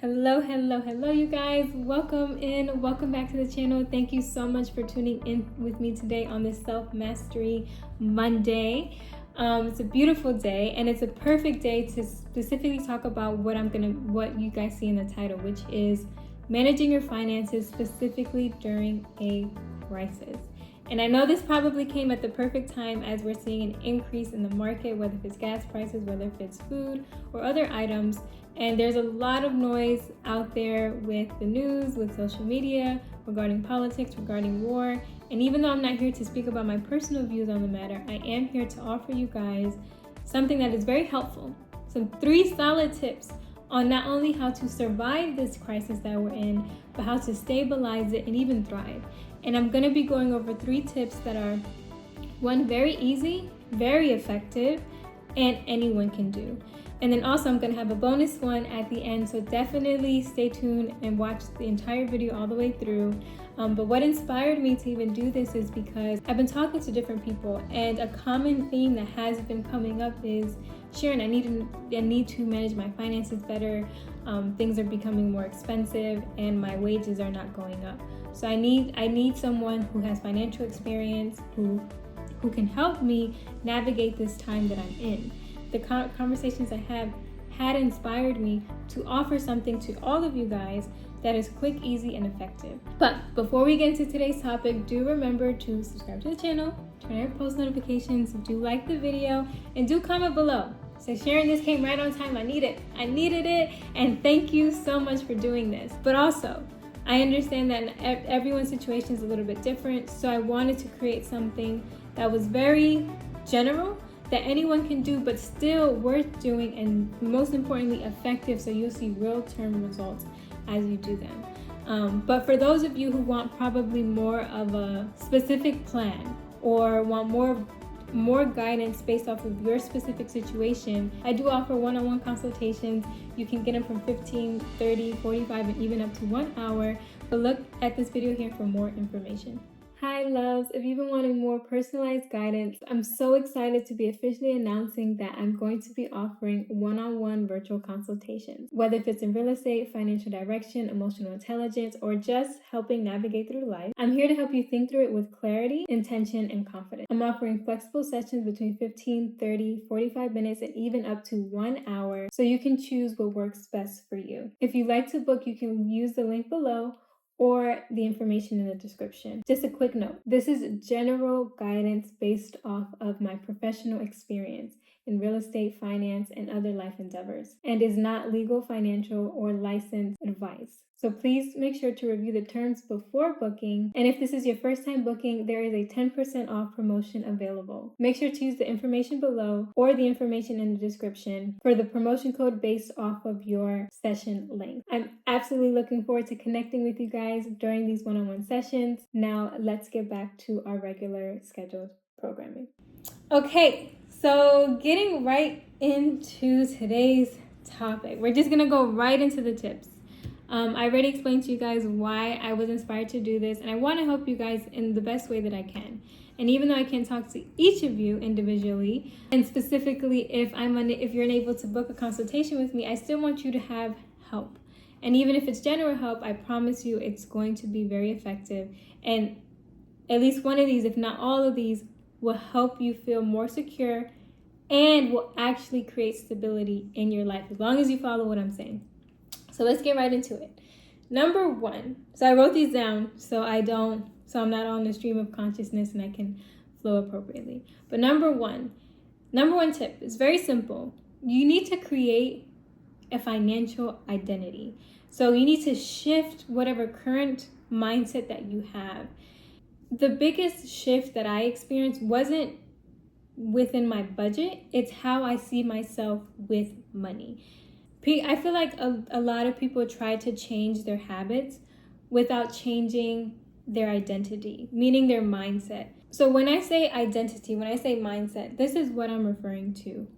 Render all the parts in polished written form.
Hello, you guys. Welcome back to the channel. Thank you so much for tuning in with me today on this Self-Mastery Monday. It's a beautiful day, and it's a perfect day to specifically talk about what you guys see in the title, which is managing your finances, specifically during a crisis. And I know this probably came at the perfect time as we're seeing an increase in the market, whether it's gas prices, whether it's food or other items. And there's a lot of noise out there with the news, with social media, regarding politics, regarding war. And even though I'm not here to speak about my personal views on the matter, I am here to offer you guys something that is very helpful. Some 3 solid tips on not only how to survive this crisis that we're in, but how to stabilize it and even thrive. And I'm going to be going over 3 tips that are, 1, very easy, very effective, and anyone can do. And then also I'm going to have a bonus one at the end, so definitely stay tuned and watch the entire video all the way through. But what inspired me to even do this is because I've been talking to different people, and a common theme that has been coming up is, Sharon, I need to manage my finances better. Things are becoming more expensive and my wages are not going up. So I need someone who has financial experience, who can help me navigate this time that I'm in. The conversations I have had inspired me to offer something to all of you guys that is quick, easy, and effective. But before we get into today's topic, do remember to subscribe to the channel, turn on your post notifications, do like the video, and do comment below. So Sharon, this came right on time. I needed it, and thank you so much for doing this. But also, I understand that everyone's situation is a little bit different, so I wanted to create something that was very general, that anyone can do, but still worth doing, and most importantly, effective, so you'll see real-term results as you do them. But for those of you who want probably more of a specific plan, or want more guidance based off of your specific situation, I do offer one-on-one consultations. You can get them from 15, 30, 45, and even up to 1 hour. But look at this video here for more information. Hi loves, if you've been wanting more personalized guidance, I'm so excited to be officially announcing that I'm going to be offering one-on-one virtual consultations. Whether if it's in real estate, financial direction, emotional intelligence, or just helping navigate through life, I'm here to help you think through it with clarity, intention, and confidence. I'm offering flexible sessions between 15, 30, 45 minutes, and even up to 1 hour, so you can choose what works best for you. If you'd like to book, you can use the link below or the information in the description. Just a quick note, this is general guidance based off of my professional experience in real estate, finance, and other life endeavors, and is not legal, financial, or licensed advice. So please make sure to review the terms before booking. And if this is your first time booking, there is a 10% off promotion available. Make sure to use the information below or the information in the description for the promotion code based off of your session length. I'm absolutely looking forward to connecting with you guys during these one-on-one sessions. Now let's get back to our regular scheduled programming. Okay, so getting right into today's topic, we're just gonna go right into the tips. I already explained to you guys why I was inspired to do this, and I want to help you guys in the best way that I can. And even though I can't talk to each of you individually, and specifically if you're unable to book a consultation with me, I still want you to have help. And even if it's general help, I promise you it's going to be very effective. And at least one of these, if not all of these, will help you feel more secure and will actually create stability in your life, as long as you follow what I'm saying. So let's get right into it. Number 1, so I wrote these down so I'm not on the stream of consciousness and I can flow appropriately. But number one tip is very simple. You need to create a financial identity. So you need to shift whatever current mindset that you have. The biggest shift that I experienced wasn't within my budget, it's how I see myself with money. I feel like a lot of people try to change their habits without changing their identity, meaning their mindset. So when I say identity, when I say mindset, this is what I'm referring to.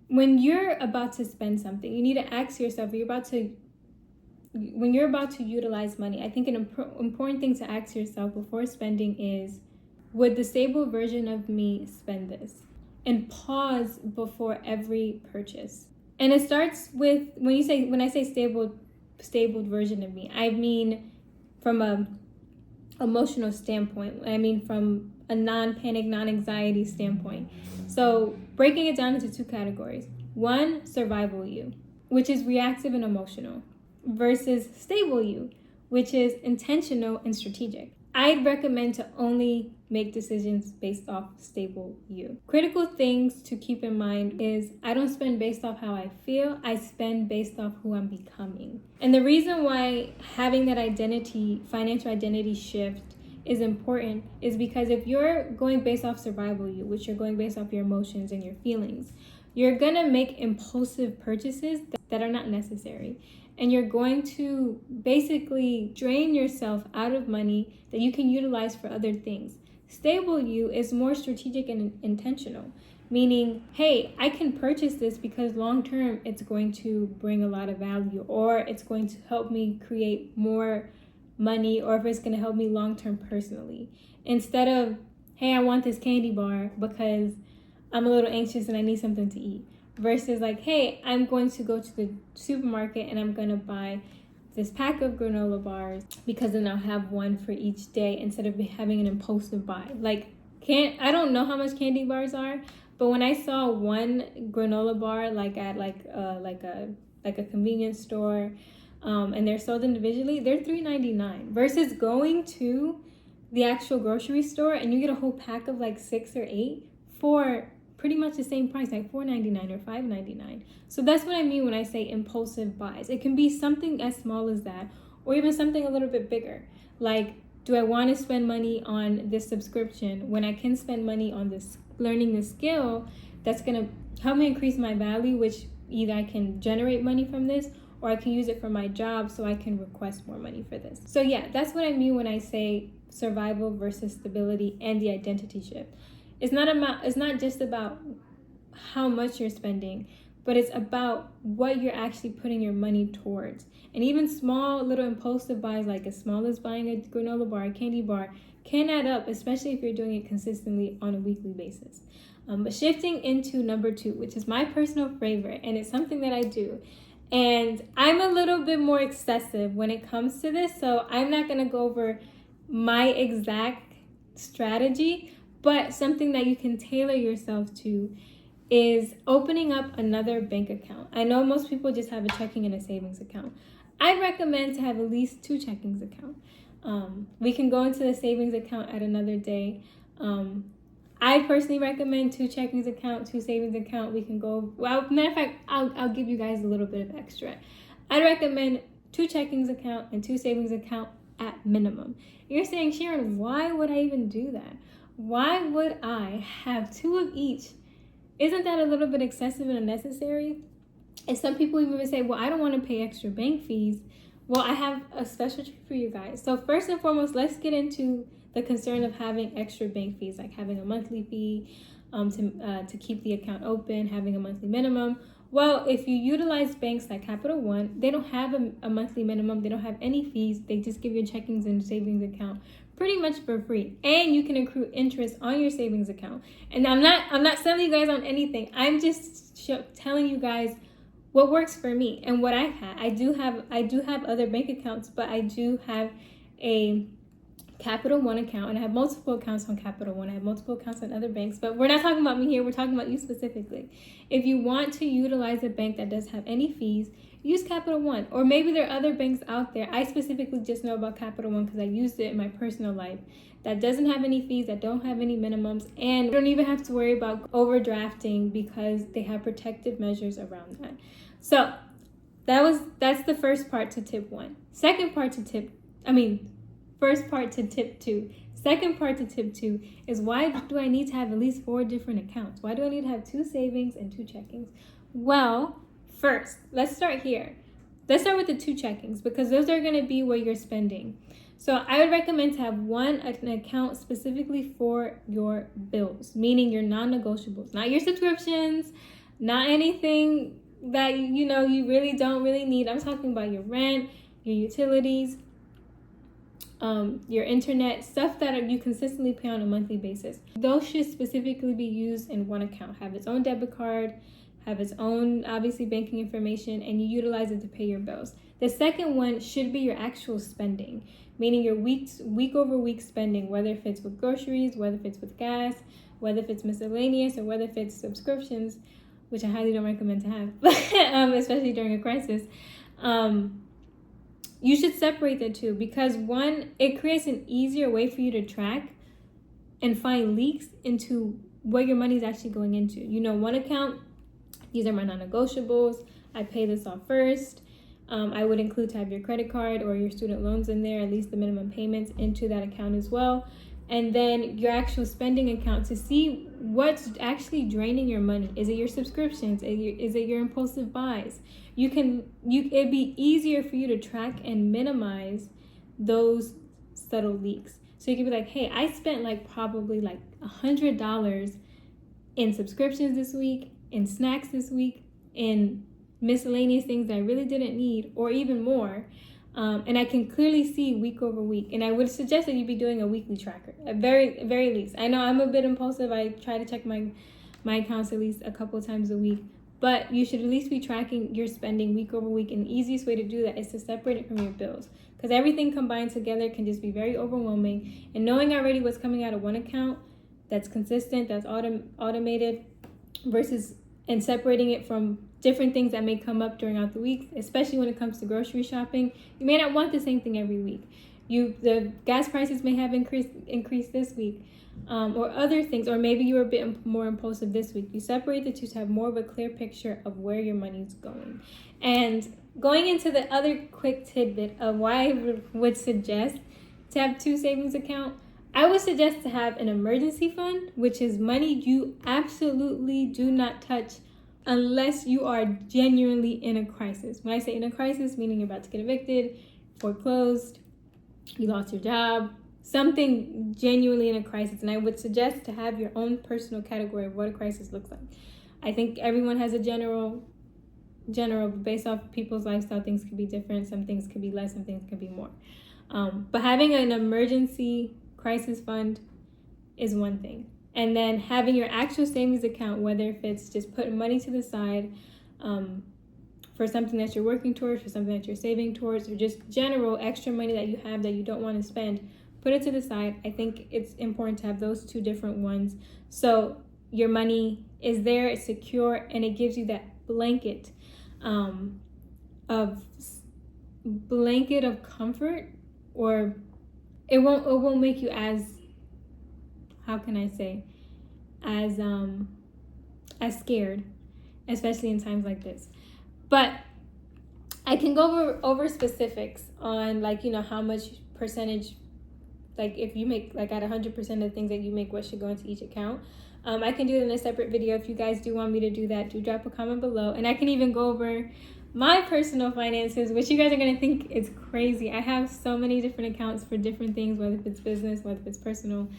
When you're about to spend something, you need to ask yourself, when you're about to utilize money, I think an important thing to ask yourself before spending is, would the stable version of me spend this? And pause before every purchase. And it starts with, when I say stable, stable version of me. I mean from a emotional standpoint. I mean from a non-panic, non-anxiety standpoint. So breaking it down into two categories. One, survival you, which is reactive and emotional, versus stable you, which is intentional and strategic. I'd recommend to only make decisions based off stable you. Critical things to keep in mind is I don't spend based off how I feel, I spend based off who I'm becoming. And the reason why having that identity, financial identity shift is important is because if you're going based off survival you, which you're going based off your emotions and your feelings, you're gonna make impulsive purchases that are not necessary. And you're going to basically drain yourself out of money that you can utilize for other things. Stable you is more strategic and intentional, meaning, hey, I can purchase this because long term it's going to bring a lot of value, or it's going to help me create more money, or if it's going to help me long term personally. Instead of, hey, I want this candy bar because I'm a little anxious and I need something to eat. Versus like, hey, I'm going to go to the supermarket and I'm going to buy this pack of granola bars because then I'll have one for each day instead of having an impulsive buy. Like, I don't know how much candy bars are, but when I saw one granola bar like at like a convenience store, and they're sold individually, they're $3.99 versus going to the actual grocery store and you get a whole pack of like 6 or 8 for pretty much the same price, like $4.99 or $5.99. So that's what I mean when I say impulsive buys. It can be something as small as that, or even something a little bit bigger. Like, do I want to spend money on this subscription when I can spend money on this, learning the skill that's going to help me increase my value, which either I can generate money from this or I can use it for my job so I can request more money for this. So yeah, that's what I mean when I say survival versus stability and the identity shift. It's not just about how much you're spending, but it's about what you're actually putting your money towards. And even small little impulsive buys, like as small as buying a granola bar, a candy bar, can add up, especially if you're doing it consistently on a weekly basis. But shifting into number 2, which is my personal favorite, and it's something that I do. And I'm a little bit more excessive when it comes to this, so I'm not going to go over my exact strategy, but something that you can tailor yourself to is opening up another bank account. I know most people just have a checking and a savings account. I'd recommend to have at least 2 checkings accounts. We can go into the savings account at another day. I personally recommend 2 checkings account, 2 savings account. We can go, well, matter of fact, I'll give you guys a little bit of extra. I'd recommend 2 checkings account and 2 savings account at minimum. You're saying, Sharon, why would I even do that? Why would I have 2 of each? Isn't that a little bit excessive and unnecessary? And some people even say, well, I don't want to pay extra bank fees. Well, I have a special treat for you guys. So first and foremost, let's get into the concern of having extra bank fees, like having a monthly fee to keep the account open, having a monthly minimum. Well, if you utilize banks like Capital One, they don't have a monthly minimum. They don't have any fees. They just give you a checkings and savings account pretty much for free, and you can accrue interest on your savings account. And I'm not selling you guys on anything. I'm just telling you guys what works for me and what I've had. I do have other bank accounts, but I do have a Capital One account, and I have multiple accounts on Capital One. I have multiple accounts on other banks, but we're not talking about me here. We're talking about you specifically. If you want to utilize a bank that doesn't have any fees, use Capital One. Or maybe there are other banks out there. I specifically just know about Capital One because I used it in my personal life that doesn't have any fees, that don't have any minimums, and you don't even have to worry about overdrafting because they have protective measures around that. So that's the first part to tip 1. First part to tip 2. Second part to tip 2 is, why do I need to have at least 4 different accounts? Why do I need to have 2 savings and 2 checkings? Well, first, let's start here. Let's start with the 2 checkings because those are going to be where you're spending. So I would recommend to have an account specifically for your bills, meaning your non-negotiables, not your subscriptions, not anything that you really don't really need. I'm talking about your rent, your utilities, your internet, stuff that you consistently pay on a monthly basis. Those should specifically be used in one account, have its own debit card, have its own, obviously, banking information, and you utilize it to pay your bills. The second one should be your actual spending, meaning your week over week spending, whether if it's with groceries, whether if it's with gas, whether if it's miscellaneous, or whether if it's subscriptions, which I highly don't recommend to have, especially during a crisis. You should separate the two, because one, it creates an easier way for you to track and find leaks into what your money is actually going into. You know, one account, these are my non-negotiables. I pay this off first. I would include to have your credit card or your student loans in there, at least the minimum payments into that account as well. And then your actual spending account to see what's actually draining your money. Is it your subscriptions? Is it your impulsive buys? It'd be easier for you to track and minimize those subtle leaks. So you can be like, hey, I spent probably $100 in subscriptions this week, in snacks this week, in miscellaneous things that I really didn't need, or even more. And I can clearly see week over week. And I would suggest that you be doing a weekly tracker, at very least. I know I'm a bit impulsive. I try to check my accounts at least a couple of times a week. But you should at least be tracking your spending week over week. And the easiest way to do that is to separate it from your bills. Because everything combined together can just be very overwhelming. And knowing already what's coming out of one account that's consistent, that's automated, and separating it from different things that may come up throughout the week, especially when it comes to grocery shopping. You may not want the same thing every week. The gas prices may have increased this week, or other things, or maybe you were a bit more impulsive this week. You separate the two to have more of a clear picture of where your money's going. And going into the other quick tidbit of why I would suggest to have two savings accounts, I would suggest to have an emergency fund, which is money you absolutely do not touch unless you are genuinely in a crisis. When I say in a crisis, meaning you're about to get evicted, foreclosed, you lost your job, something genuinely in a crisis. And I would suggest to have your own personal category of what a crisis looks like. I think everyone has a general, based off people's lifestyle, things could be different. Some things could be less, some things could be more. But having an emergency crisis fund is one thing. And then having your actual savings account, whether if it's just putting money to the side for something that you're working towards, for something that you're saving towards, or just general extra money that you have that you don't want to spend, put it to the side. I think it's important to have those two different ones. So your money is there, it's secure, and it gives you that blanket of comfort, or it won't make you as, how can I say, as scared, especially in times like this. But I can go over specifics on how much percentage, if you make at 100% of the things that you make, what should go into each account. I can do it in a separate video. If you guys do want me to do that, do drop a comment below, and I can even go over my personal finances, which you guys are going to think is crazy. I have so many different accounts for different things, whether it's business, whether it's personal,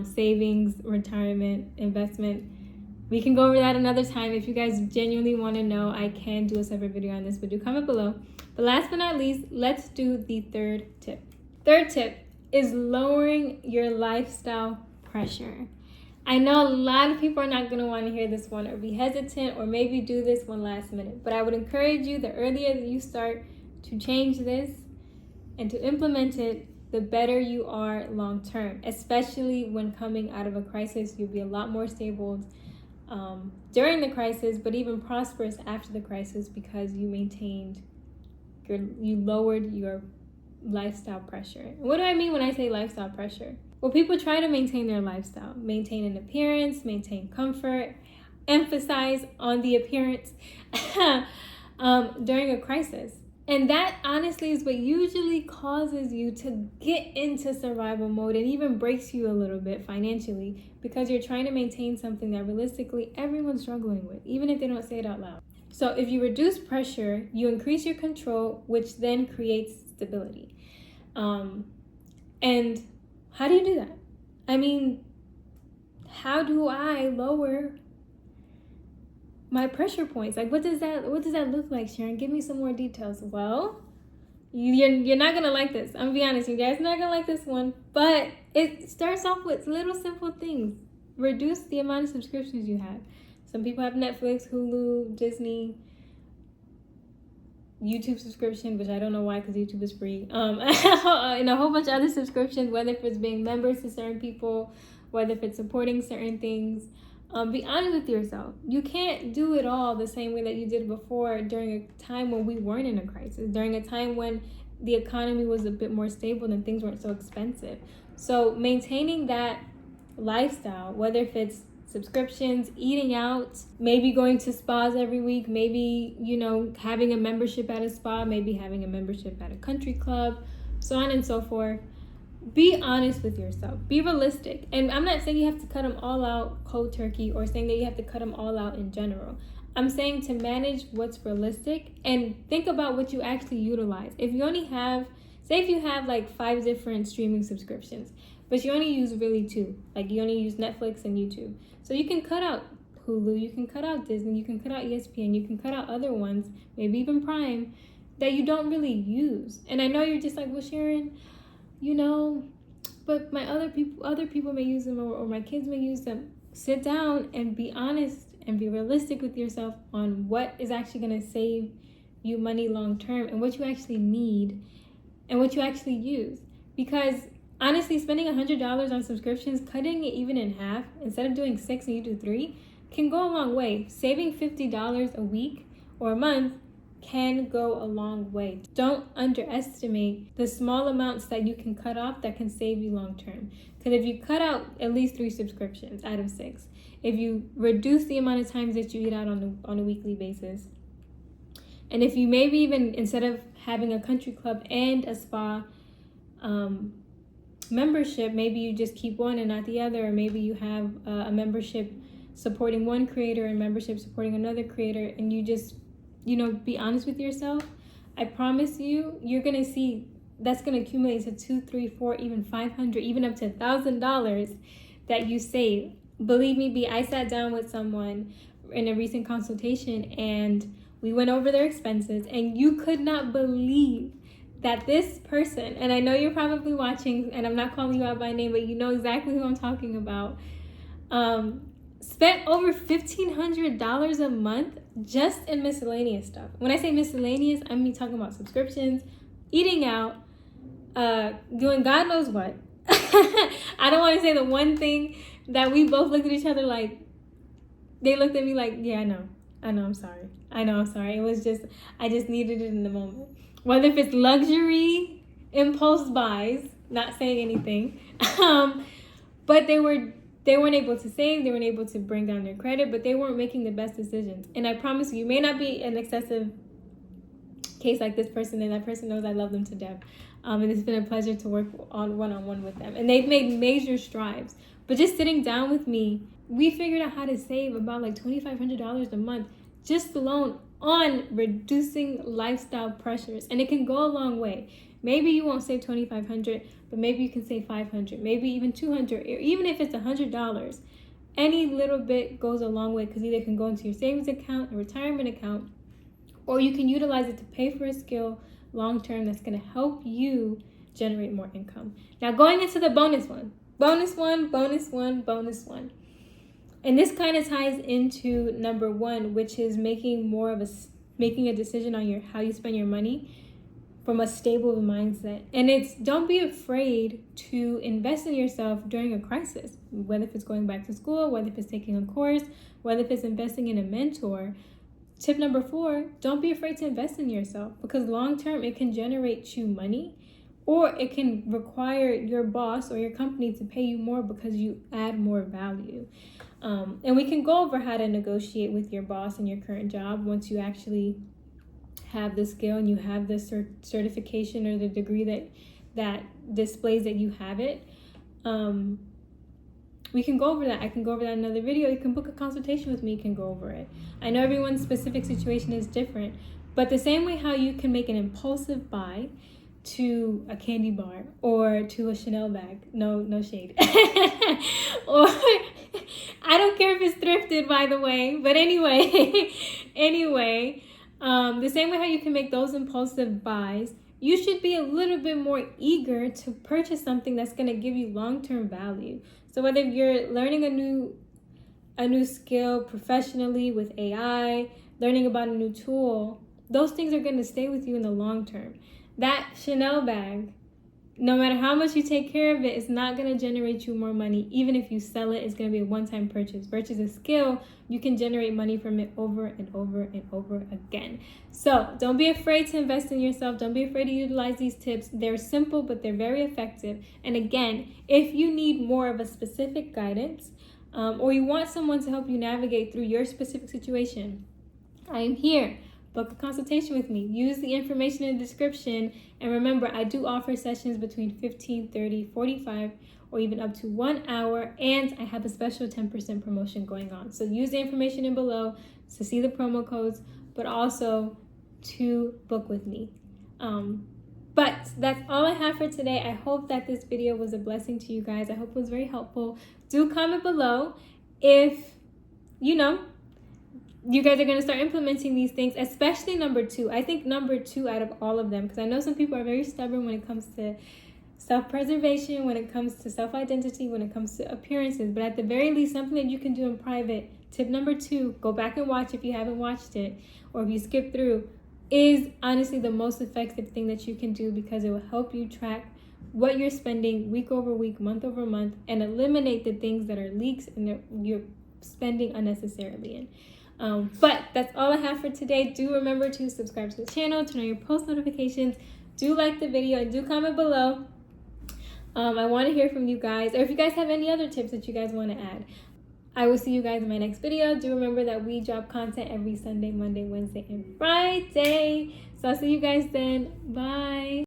savings, retirement, investment. We can go over that another time. If you guys genuinely want to know, I can do a separate video on this, but do comment below. But last but not least, let's do the third tip. Third tip is lowering your lifestyle pressure. I know a lot of people are not going to want to hear this one, or be hesitant, or maybe do this one last minute. But I would encourage you, the earlier that you start to change this and to implement it, the better you are long term, especially when coming out of a crisis. You'll be a lot more stable during the crisis, but even prosperous after the crisis, because you lowered your lifestyle pressure. What do I mean when I say lifestyle pressure? Well, people try to maintain their lifestyle, maintain an appearance, maintain comfort, emphasize on the appearance during a crisis. And that honestly is what usually causes you to get into survival mode, and even breaks you a little bit financially, because you're trying to maintain something that realistically everyone's struggling with, even if they don't say it out loud. So if you reduce pressure, you increase your control, which then creates stability. And how do you do that? I mean, how do I lower my pressure points? What does that look like, Sharon? Give me some more details. Well, you're not gonna like this. I'm gonna be honest, you guys are not gonna like this one, but it starts off with little simple things. Reduce the amount of subscriptions you have. Some people have Netflix, Hulu, Disney, YouTube subscription, which I don't know why, because YouTube is free, and a whole bunch of other subscriptions, whether if it's being members to certain people, whether if it's supporting certain things. Be honest with yourself. You can't do it all the same way that you did before during a time when we weren't in a crisis, during a time when the economy was a bit more stable and things weren't so expensive. So maintaining that lifestyle, whether if it's subscriptions, eating out, maybe going to spas every week, maybe, having a membership at a spa, maybe having a membership at a country club, so on and so forth. Be honest with yourself. Be realistic. And I'm not saying you have to cut them all out cold turkey or saying that you have to cut them all out in general. I'm saying to manage what's realistic and think about what you actually utilize. If you only have, say if you have like 5 different streaming subscriptions, but you only use really 2, like you only use Netflix and YouTube. So you can cut out Hulu, you can cut out Disney, you can cut out ESPN, you can cut out other ones, maybe even Prime, that you don't really use. And I know you're just like, well, Sharon, but my other people may use them, or my kids may use them. Sit down and be honest and be realistic with yourself on what is actually going to save you money long term and what you actually need and what you actually use. Because honestly, spending $100 on subscriptions, cutting it even in half, instead of doing 6 and you do 3, can go a long way. Saving $50 a week or a month can go a long way. Don't underestimate the small amounts that you can cut off that can save you long term. Because if you cut out at least 3 subscriptions out of 6, if you reduce the amount of times that you eat out on a weekly basis, and if you maybe even, instead of having a country club and a spa membership, maybe you just keep one and not the other, or maybe you have a membership supporting one creator and membership supporting another creator, and you just be honest with yourself. I promise you, you're going to see that's going to accumulate to $200, $300, $400, even $500, even up to $1,000 that you save. Believe me, I sat down with someone in a recent consultation and we went over their expenses, and you could not believe that this person, and I know you're probably watching, and I'm not calling you out by name, but you know exactly who I'm talking about, spent over $1,500 a month just in miscellaneous stuff. When I say miscellaneous, I mean talking about subscriptions, eating out, doing God knows what. I don't want to say the one thing that we both looked at each other like, they looked at me like, yeah, I know, I'm sorry. It was just, I just needed it in the moment. Whether if it's luxury, impulse buys, not saying anything, but they weren't able to save, they weren't able to bring down their credit, but they weren't making the best decisions. And I promise you may not be an excessive case like this person, and that person knows I love them to death. And it's been a pleasure to work on one-on-one with them. And they've made major strides. But just sitting down with me, we figured out how to save about like $2,500 a month, just alone on reducing lifestyle pressures. And it can go a long way. Maybe you won't save $2,500, but maybe you can save $500, maybe even $200, or even if it's $100. Any little bit goes a long way, because either it can go into your savings account, a retirement account, or you can utilize it to pay for a skill long term that's going to help you generate more income. Now, going into the bonus one. And this kind of ties into number 1, which is making a decision on how you spend your money from a stable mindset. And it's, don't be afraid to invest in yourself during a crisis, whether if it's going back to school, whether if it's taking a course, whether if it's investing in a mentor. Tip number 4, don't be afraid to invest in yourself, because long term it can generate you money, or it can require your boss or your company to pay you more because you add more value. And we can go over how to negotiate with your boss in your current job once you actually have the skill and you have the certification or the degree that displays that you have it. We can go over that. I can go over that in another video. You can book a consultation with me. You can go over it. I know everyone's specific situation is different, but the same way how you can make an impulsive buy to a candy bar or to a Chanel bag, no shade, or I don't care if it's thrifted, by the way, but anyway, the same way how you can make those impulsive buys, you should be a little bit more eager to purchase something that's going to give you long-term value. So whether you're learning a new skill professionally with AI, learning about a new tool, those things are going to stay with you in the long term. That Chanel bag, no matter how much you take care of it, it's not going to generate you more money. Even if you sell it, it's going to be a one-time purchase. Versus a skill, you can generate money from it over and over and over again. So don't be afraid to invest in yourself. Don't be afraid to utilize these tips. They're simple, but they're very effective. And again, if you need more of a specific guidance, or you want someone to help you navigate through your specific situation, I am here. Book a consultation with me. Use the information in the description. And remember, I do offer sessions between 15, 30, 45, or even up to 1 hour. And I have a special 10% promotion going on. So use the information in below to see the promo codes, but also to book with me. But that's all I have for today. I hope that this video was a blessing to you guys. I hope it was very helpful. Do comment below if, you guys are going to start implementing these things, especially number 2. I think number 2 out of all of them, because I know some people are very stubborn when it comes to self-preservation, when it comes to self-identity, when it comes to appearances. But at the very least, something that you can do in private. Tip number 2, go back and watch if you haven't watched it, or if you skip through, is honestly the most effective thing that you can do, because it will help you track what you're spending week over week, month over month, and eliminate the things that are leaks and you're spending unnecessarily in. But that's all I have for today. Do remember to subscribe to the channel, turn on your post notifications, do like the video, and do comment below. I want to hear from you guys, or if you guys have any other tips that you guys want to add. I will see you guys in my next video. Do remember that we drop content every Sunday, Monday, Wednesday, and Friday. So I'll see you guys then. Bye.